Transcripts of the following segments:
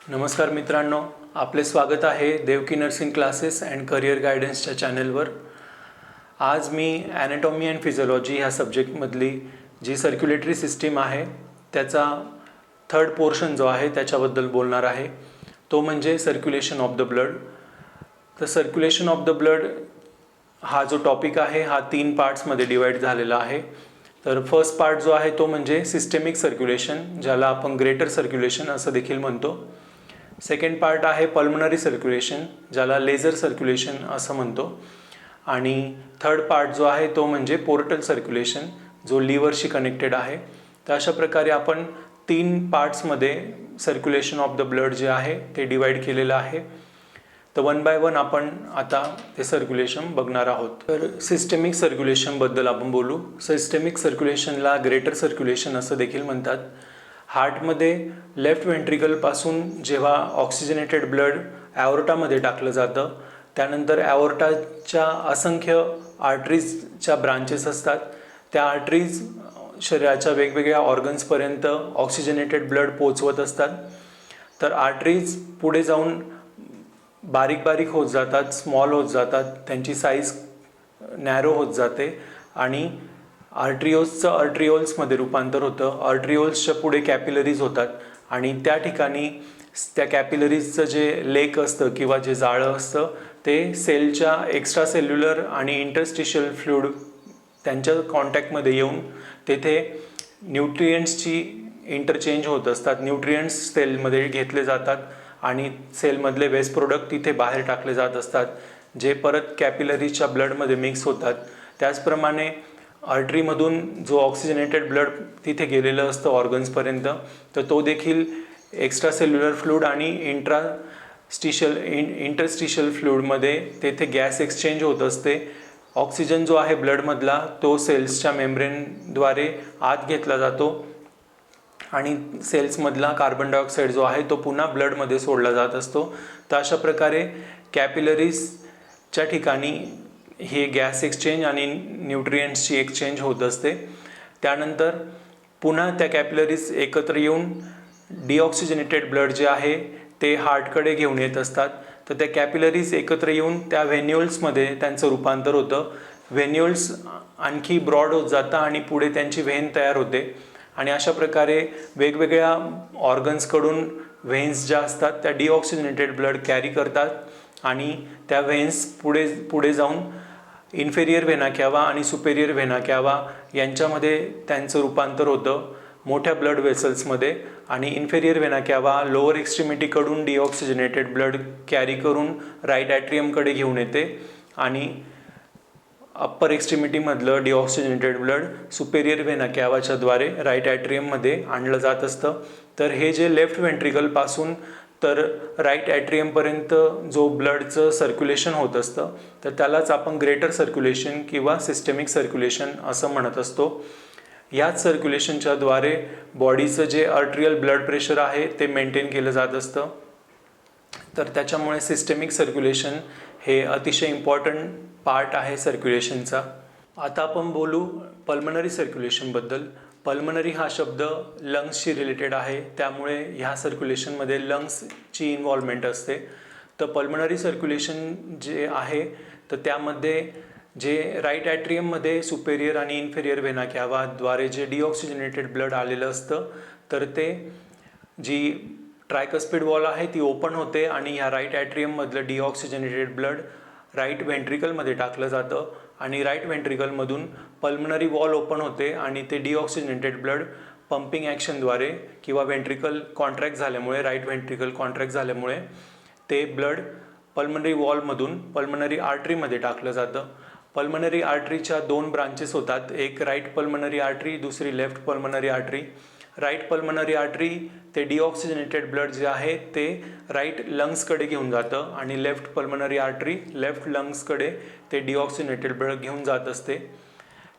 नमस्कार मित्रांनो, आपले स्वागत आहे Devaki nursing classes and career गायडन्सच्या चॅनलवर. आज मी ॲनाटॉमी अँड फिजिओलॉजी ह्या सब्जेक्टमधली जी सर्क्युलेटरी सिस्टीम आहे त्याचा थर्ड पोर्शन जो आहे त्याच्याबद्दल बोलणार आहे. तो म्हणजे सर्क्युलेशन ऑफ द ब्लड. तर सर्क्युलेशन ऑफ द ब्लड हा जो टॉपिक आहे हा 3 पार्ट्समध्ये डिवाईड झालेला आहे. तर फर्स्ट पार्ट जो आहे तो म्हणजे सिस्टेमिक सर्क्युलेशन, ज्याला आपण ग्रेटर सर्क्युलेशन असं देखील म्हणतो. सेकंड पार्ट आहे पल्मनरी सर्क्युलेशन, ज्याला लेझर सर्क्युलेशन असं म्हणतो. आणि थर्ड पार्ट जो आहे तो म्हणजे पोर्टल सर्क्युलेशन, जो लिव्हरशी कनेक्टेड आहे. तर अशा प्रकारे आपण 3 पार्ट्समध्ये सर्क्युलेशन ऑफ द ब्लड जे आहे ते डिवाईड केलेलं आहे. तर 1 बाय 1 आपण आता ते सर्क्युलेशन बघणार आहोत. तर सिस्टेमिक सर्क्युलेशनबद्दल आपण बोलू. सिस्टेमिक सर्क्युलेशनला ग्रेटर सर्क्युलेशन असं देखील म्हणतात. हार्टमध्ये लेफ्ट व्हेंट्रिकलपासून जेव्हा ऑक्सिजनेटेड ब्लड ॲओर्टामध्ये टाकलं जातं, त्यानंतर ॲओर्टाच्या असंख्य आर्टरीजच्या ब्रांचेस असतात. त्या आर्टरीज शरीराच्या वेगवेगळ्या ऑर्गन्सपर्यंत ऑक्सिजनेटेड ब्लड पोचवत असतात. तर आर्टरीज पुढे जाऊन बारीक बारीक होत जातात, स्मॉल होत जातात, त्यांची साईज नॅरो होत जाते आणि आर्ट्रिओल्सचं आर्ट्रिओल्समध्ये रूपांतर होतं. आर्ट्रिओल्सच्या पुढे कॅपिलरीज होतात आणि त्या ठिकाणी त्या कॅपिलरीजचं जे लेक असतं किंवा जे जाळं असतं ते सेलच्या एक्स्ट्रा सेल्युलर आणि इंटरस्टिशियल फ्लूइड त्यांच्या कॉन्टॅक्टमध्ये येऊन तेथे न्यूट्रिएंट्सची इंटरचेंज होत असतात. न्यूट्रिएंट्स सेलमध्ये घेतले जातात आणि सेलमधले वेस्ट प्रोडक्ट तिथे बाहेर टाकले जात असतात, जे परत कॅपिलरीच्या ब्लडमध्ये मिक्स होतात. त्याचप्रमाणे आर्टरीमधून जो ऑक्सिजनेटेड ब्लड तिथे गेलेलं असतं ऑर्गन्सपर्यंत, तर तो देखील एक्स्ट्रा सेल्युलर फ्लूइड आणि इंटरस्टिशियल फ्लूइडमध्ये तेथे गॅस एक्सचेंज होत असते. ऑक्सिजन जो आहे ब्लडमधला तो सेल्सच्या मेम्ब्रेनद्वारे आत घेतला जातो आणि सेल्समधला कार्बन डायऑक्साईड जो आहे तो पुन्हा ब्लडमध्ये सोडला जात असतो. तर अशा प्रकारे कॅपिलरीजच्या ठिकाणी हे गॅस एक्सचेंज आणि न्यूट्रिएंट्सची एक्सचेंज होत असते. त्यानंतर पुन्हा त्या कॅपिलरीज एकत्र येऊन डिऑक्सिजनेटेड ब्लड जे आहे ते हार्टकडे घेऊन येत असतात. तर त्या कॅपिलरीज एकत्र येऊन त्या व्हेन्युल्समध्ये त्यांचं रूपांतर होतं. व्हेन्युल्स आणखी ब्रॉड होत जातं आणि पुढे त्यांची व्हेन तयार होते आणि अशा प्रकारे वेगवेगळ्या ऑर्गन्सकडून व्हेन्स ज्या असतात त्या डिऑक्सिजनेटेड ब्लड कॅरी करतात आणि त्या व्हेन्स पुढे जाऊन इन्फेरियर व्हेना कॅवा आणि सुपेरियर व्हेना कॅवा यांच्यामध्ये त्यांचं रूपांतर होतं मोठ्या ब्लड वेसल्समध्ये. आणि इन्फेरियर व्हेना कॅवा लोअर एक्स्ट्रीमिटीकडून डिऑक्सिजनेटेड ब्लड कॅरी करून राईट ॲट्रियमकडे घेऊन येते आणि अप्पर एक्स्ट्रीमिटीमधलं डिऑक्सिजनेटेड ब्लड सुपेरियर व्हेना कॅवाच्याद्वारे राईट ॲट्रियममध्ये आणलं जात असतं. तर हे जे लेफ्ट व्हेंट्रिकलपासून तर राईट ॲट्रियमपर्यंत जो ब्लडचं सर्क्युलेशन होत असतं तर त्यालाच आपण ग्रेटर सर्क्युलेशन किंवा सिस्टेमिक सर्क्युलेशन असं म्हणत असतो. ह्याच सर्क्युलेशनच्याद्वारे बॉडीचं जे आर्ट्रियल ब्लड प्रेशर आहे ते मेंटेन केलं जात असतं. तर त्याच्यामुळे सिस्टेमिक सर्क्युलेशन हे अतिशय इम्पॉर्टंट पार्ट आहे सर्क्युलेशनचा. आता आपण बोलू पल्मनरी सर्क्युलेशनबद्दल. पल्मनरी हा शब्द लंग्सशी रिलेटेड आहे, त्यामुळे ह्या सर्क्युलेशनमध्ये लंग्सची इन्व्हॉल्वमेंट असते. तर पल्मनरी सर्क्युलेशन जे आहे तर त्यामध्ये जे राईट ॲट्रियममध्ये सुपेरियर आणि इन्फेरियर व्हेना कॅवाद्वारे जे डिऑक्सिजनेटेड ब्लड आलेलं असतं तर ते जी ट्रायकस्पिड वॉल आहे ती ओपन होते आणि ह्या राईट ॲट्रियममधलं डिऑक्सिजनेटेड ब्लड राईट व्हेंट्रिकलमध्ये टाकलं जातं आणि राईट व्हेंट्रिकलमधून पल्मनरी वॉल ओपन होते आणि ते डिऑक्सिजनेटेड ब्लड पंपिंग ॲक्शनद्वारे किंवा व्हेंट्रिकल कॉन्ट्रॅक्ट झाल्यामुळे राईट व्हेंट्रिकल कॉन्ट्रॅक्ट झाल्यामुळे ते ब्लड पल्मनरी वॉलमधून पल्मनरी आर्टरीमध्ये टाकलं जातं. पल्मनरी आर्टरीच्या 2 ब्रांचेस होतात, एक राईट पल्मनरी आर्टरी, दुसरी left pulmonary artery. Right pulmonary artery ते डिऑक्सिजनेटेड ब्लड जे आहे ते राईट लंग्सकडे घेऊन जातं आणि लेफ्ट पल्मनरी आर्टरी लेफ्ट लंग्सकडे ते डिऑक्सिजनेटेड ब्लड घेऊन जात असते.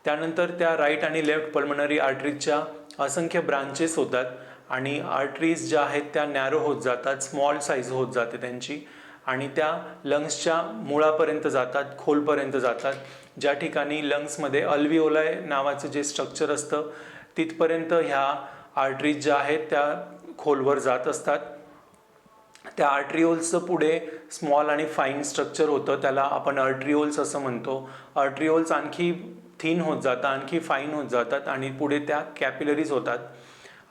त्यानंतर त्या राईट आणि लेफ्ट पल्मनरी आर्टरीच्या असंख्य ब्रांचेस होतात आणि आर्टरीज ज्या आहेत त्या नॅरो होत जातात, स्मॉल साईज होत जाते त्यांची आणि त्या लंग्सच्या मुळापर्यंत जातात, खोलपर्यंत जातात, ज्या ठिकाणी लंग्समध्ये अल्विओलाय नावाचं जे स्ट्रक्चर असतं तिथपर्यंत ह्या आर्टरीज ज्या आहेत त्या खोलवर जात असतात त्या आर्ट्रिओल्सचं पुढे स्मॉल आणि फाईन स्ट्रक्चर होतं, त्याला आपण आर्ट्रिओल्स असं म्हणतो. आर्ट्रिओल्स आणखी थिन होत जातात, आणखी फाईन होत जातात आणि पुढे त्या कॅपिलरीज होतात.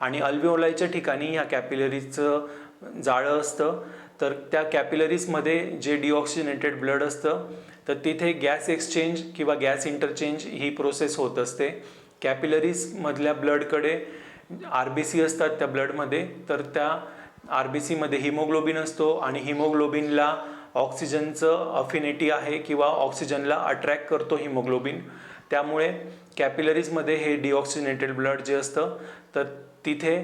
आणि अल्व्हिओलायच्या ठिकाणी ह्या कॅपिलरीजचं जाळं असतं. तर त्या कॅपिलरीजमध्ये जे डिऑक्सिजनेटेड ब्लड असतं तर तिथे गॅस एक्सचेंज किंवा गॅस इंटरचेंज ही प्रोसेस होत असते. कॅपिलरीजमधल्या ब्लडकडे RBC असतात त्या ब्लडमध्ये, तर त्या RBCमध्ये हिमोग्लोबिन असतो आणि हिमोग्लोबिनला ऑक्सिजनचं अफिनिटी आहे किंवा ऑक्सिजनला अट्रॅक्ट करतो हिमोग्लोबिन. त्यामुळे कॅपिलरीजमध्ये हे डिऑक्सिजनेटेड ब्लड जे असतं तर तिथे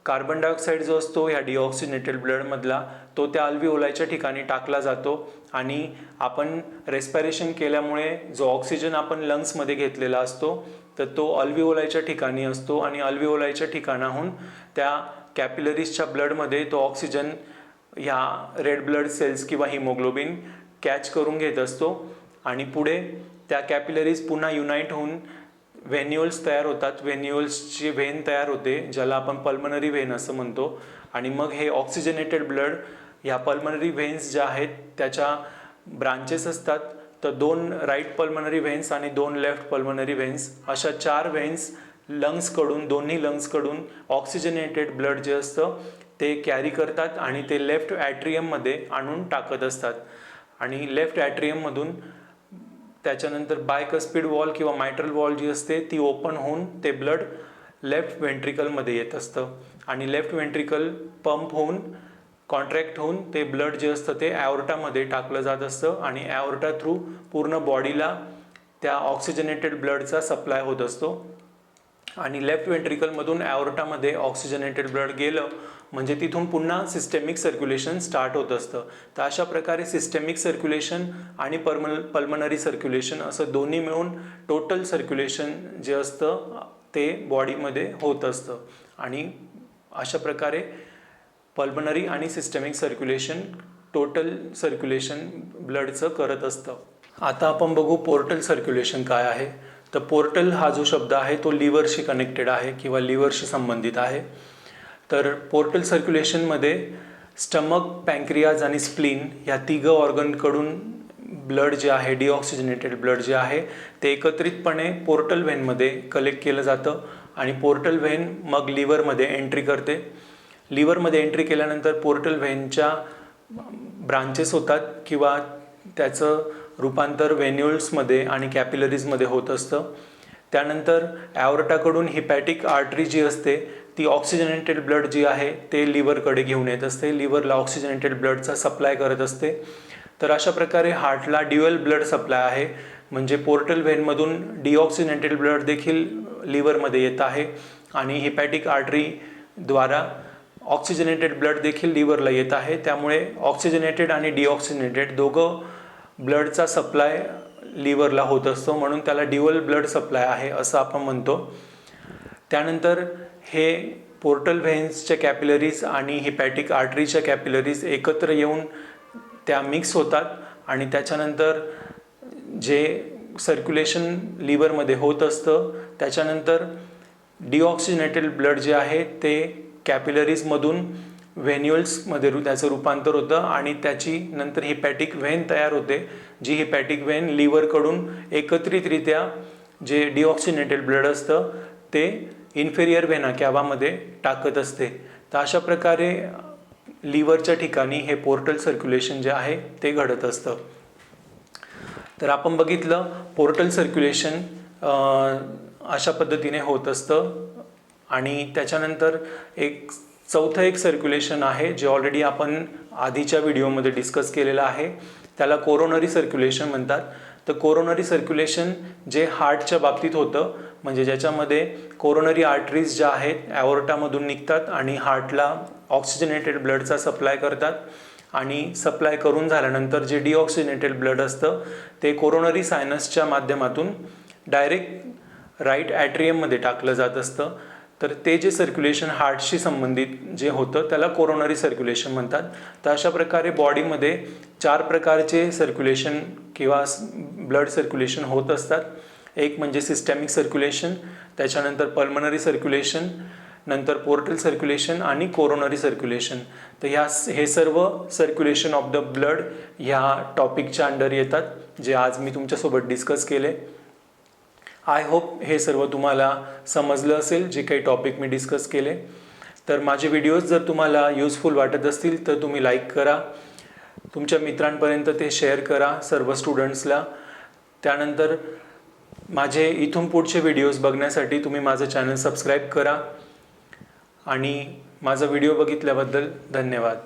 कार्बन डायऑक्साईड जो असतो ह्या डिऑक्सिजनेटेड ब्लडमधला तो त्या अल्व्हिओलायच्या ठिकाणी टाकला जातो. आणि आपण रेस्पिरेशन केल्यामुळे जो ऑक्सिजन आपण लंग्समध्ये घेतलेला असतो तर तो अल्व्हिओलायच्या ठिकाणी असतो आणि अल्व्हिओलायच्या ठिकाणाहून त्या कॅपिलरीजच्या ब्लडमध्ये तो ऑक्सिजन ह्या रेड ब्लड सेल्स किंवा हिमोग्लोबिन कॅच करून घेत असतो. आणि पुढे त्या कॅपिलरीज पुन्हा युनाईट होऊन व्हेन्युल्स तयार होतात. व्हेन्युल्सची व्हेन तयार होते ज्याला आपण पल्मनरी व्हेन असं म्हणतो. आणि मग हे ऑक्सिजनेटेड ब्लड ह्या पल्मनरी व्हेन्स ज्या आहेत त्याच्या ब्रांचेस असतात. तर 2 राईट पल्मनरी व्हेन्स आणि 2 लेफ्ट पल्मनरी व्हेन्स अशा 4 व्हेन्स लंग्सकडून, दोन्ही लंग्सकडून ऑक्सिजनेटेड ब्लड जे असतं ते कॅरी करतात आणि ते लेफ्ट ॲट्रियममध्ये आणून टाकत असतात. आणि लेफ्ट ॲट्रियममधून त्याच्यानंतर बायकस्पिड वॉल किंवा मायट्रल वॉल जी असते ती ओपन होऊन ते ब्लड लेफ्ट व्हेंट्रिकलमध्ये येत असतं. आणि लेफ्ट व्हेंट्रिकल पंप होऊन कॉन्ट्रॅक्ट होऊन ते ब्लड जे असतं ते ॲओर्टामध्ये टाकलं जात असतं आणि ॲओर्टा थ्रू पूर्ण बॉडीला त्या ऑक्सिजनेटेड ब्लडचा सप्लाय होत असतो. आणि लेफ्ट व्हेंट्रिकलमधून ॲओर्टामध्ये ऑक्सिजनेटेड ब्लड गेलं म्हणजे तिथून पुन्हा सिस्टेमिक सर्क्युलेशन स्टार्ट होत असतं. तर अशा प्रकारे सिस्टेमिक सर्क्युलेशन आणि पल्मनरी सर्क्युलेशन असं दोन्ही मिळून टोटल सर्क्युलेशन जे असतं ते बॉडीमध्ये होत असतं. आणि अशा प्रकारे पल्मनरी आणि सिस्टेमिक सर्क्युलेशन टोटल सर्क्युलेशन ब्लडचं करत असतं. आता आपण बघू पोर्टल सर्क्युलेशन काय आहे. तर पोर्टल हा जो शब्द आहे तो लिव्हरशी कनेक्टेड आहे किंवा लिव्हरशी संबंधित आहे. तर पोर्टल सर्क्युलेशनमध्ये स्टमक, पॅन्क्रियाज आणि स्प्लीन ह्या 3 ऑर्गनकडून ब्लड जे आहे, डिऑक्सिजनेटेड ब्लड जे आहे ते एकत्रितपणे पोर्टल व्हेनमध्ये कलेक्ट केलं जातं आणि पोर्टल व्हेन मग लिव्हरमध्ये एंट्री करते. लिव्हरमध्ये एंट्री केल्यानंतर पोर्टल व्हेनच्या ब्रांचेस होतात किंवा त्याचं रूपांतर व्हेन्युल्समध्ये आणि कॅपिलरीजमध्ये होत असतं. त्यानंतर ॲओर्टाकडून हिपॅटिक आर्टरी जी असते ती ऑक्सिजनेटेड ब्लड जी आहे ते लिव्हरकडे घेऊन येत असते, लिव्हरला ऑक्सिजनेटेड ब्लडचा सप्लाय करत असते. तर अशा प्रकारे हार्टला ड्युअल ब्लड सप्लाय आहे, म्हणजे पोर्टल व्हेनमधून डिऑक्सिजनेटेड ब्लड देखील लिव्हरमध्ये येत आहे आणि हिपॅटिक आर्टरीद्वारा ऑक्सिजनेटेड ब्लड देखील लिव्हरला येत आहे. त्यामुळे ऑक्सिजनेटेड आणि डिऑक्सिजनेटेड दोघं ब्लडचा सप्लाय लिव्हरला होत असतो, म्हणून त्याला ड्युअल ब्लड सप्लाय आहे असं आपण म्हणतो. त्यानंतर हे पोर्टल व्हेन्सच्या कॅपिलरीज आणि हिपॅटिक आर्टरीच्या कॅपिलरीज एकत्र येऊन त्या मिक्स होतात आणि त्याच्यानंतर जे सर्क्युलेशन लिव्हरमध्ये होत असतं त्याच्यानंतर डिऑक्सिजनेटेड ब्लड जे आहे ते कॅपिलरीजमधून व्हेन्युल्समध्ये त्याचं रूपांतर होतं आणि त्याची नंतर हिपॅटिक व्हेन तयार होते, जी हिपॅटिक व्हेन लिव्हरकडून एकत्रितरित्या जे डिऑक्सिजनेटेड ब्लड असतं ते इन्फेरियर व्हेना कॅवामध्ये टाकत असते. तर अशा प्रकारे लिव्हरच्या ठिकाणी हे पोर्टल सर्क्युलेशन जे आहे ते घडत असतं. तर आपण बघितलं पोर्टल सर्क्युलेशन अशा पद्धतीने होत असतं. आणि त्याच्यानंतर चौथं एक सर्क्युलेशन आहे जे ऑलरेडी आपण आधीच्या व्हिडिओमध्ये डिस्कस केलेलं आहे, त्याला कोरोनरी सर्क्युलेशन म्हणतात. तर कोरोनरी सर्क्युलेशन जे हार्टच्या बाबतीत होतं, म्हणजे ज्याच्यामध्ये कोरोनरी आर्टरीज ज्या आहेत ॲओर्टामधून निघतात आणि हार्टला ऑक्सिजनेटेड ब्लडचा सप्लाय करतात आणि सप्लाय करून झाल्यानंतर जे डिऑक्सिजनेटेड ब्लड असतं ते कोरोनरी सायनसच्या माध्यमातून डायरेक्ट राईट ॲट्रियममध्ये टाकलं जात असतं. तर ते जे सर्क्युलेशन हार्टशी संबंधित जे होतं त्याला कोरोनरी सर्क्युलेशन म्हणतात. तर अशा प्रकारे बॉडीमध्ये 4 प्रकारचे सर्क्युलेशन किंवा ब्लड सर्क्युलेशन होत असतात. एक म्हणजे सिस्टॅमिक सर्क्युलेशन, त्याच्यानंतर पल्मनरी सर्क्युलेशन, नंतर पोर्टल सर्क्युलेशन आणि कोरोनरी सर्क्युलेशन. तर हे सर्व सर्क्युलेशन ऑफ द ब्लड ह्या टॉपिकच्या अंडर येतात, जे आज मी तुमच्यासोबत डिस्कस केले. आय होप हे सर्व तुम्हाला समजलं असेल, जे काही टॉपिक मी डिस्कस केले. तर माझे व्हिडिओज जर तुम्हाला युजफुल वाटत असतील तर तुम्ही लाईक करा, तुमच्या मित्रांपर्यंत ते शेअर करा सर्व स्टुडंट्सला. त्यानंतर माझे इथून पुढचे व्हिडिओज बघण्यासाठी तुम्ही माझं चॅनल सबस्क्राईब करा. आणि माझा व्हिडिओ बघितल्याबद्दल धन्यवाद.